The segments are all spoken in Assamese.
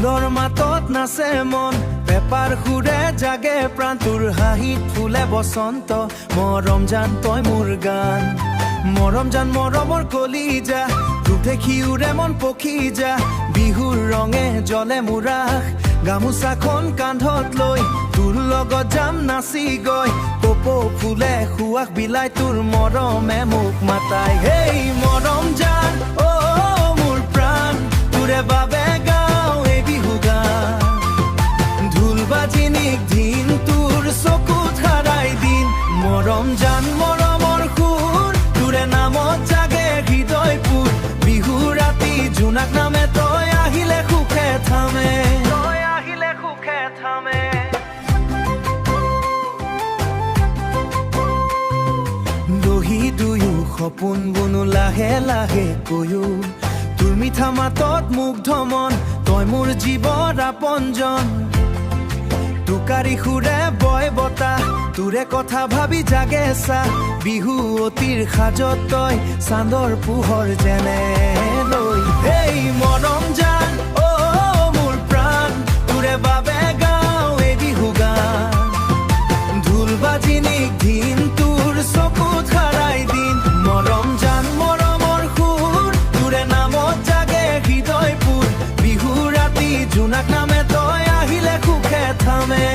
ফুলৰ মাতত নাচে মন পেপাৰ সুৰে জাগে প্ৰাণ তোৰ হাঁহিত ফুলে বসন্ত মৰম জান তই মোৰ গান মৰম জান মৰমৰ কলিজা তোক দেখি উৰে মন পখি যা বিহুৰ ৰঙে জ্বলে মোৰ আশ গামোচাখন কান্ধত লৈ তোৰ লগত যাম নাচি গৈ কপৌ ফুলে সুৱাস বিলাই তোৰ মৰমে মোক মাতাই হেই মৰম জান অ মোৰ প্ৰাণ তোৰে বাবে গাওঁ এই বিহু গান ঢোল বাজি নিঘিন তোৰ চকুত হাৰাই দিন মৰম জান মৰমৰ সুৰ তোৰে নামত জাগে হৃদয়পুৰ বিহু ৰাতি জোনাক নামে তই আহিলে সুখে থামে দহি দুয়ো সপোন বুনো লাহে লাহে কৈও তোৰ মিঠা মাতত মুগ্ধ মন তই মোৰ জীৱৰ আপোনজন টোকাৰী সুৰে বয় বতাহ তোৰে কথা ভাবি জাগে চা বিহু অতিৰ সাজত তই চান্দৰ পোহৰ যেনে লৈ হেই মৰম জান অ মোৰ প্ৰাণ তোৰে বাবে গাওঁ এই বিহু গান ঢোল বাজি নিঘিন তোৰ চকুত হাৰাই দিন মৰম জান মৰমৰ সুৰ তোৰে নামত জাগে হৃদয়পুৰ বিহু ৰাতি জোনাক নামে তই আহিলে সুখে থামে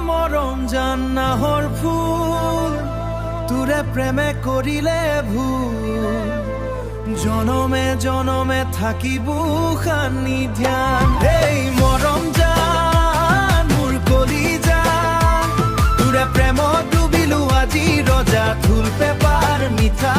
মৰম জান নাহৰ ফুল তোৰে প্ৰেমে কৰিলে ভুল জনমে জনমে থাকিব সান্নিধ্যান এই মৰম জান মোৰ কলিজা তোৰে প্ৰেমত ডুবিলো আজি ৰজা ঢোল পেপাৰ মিঠা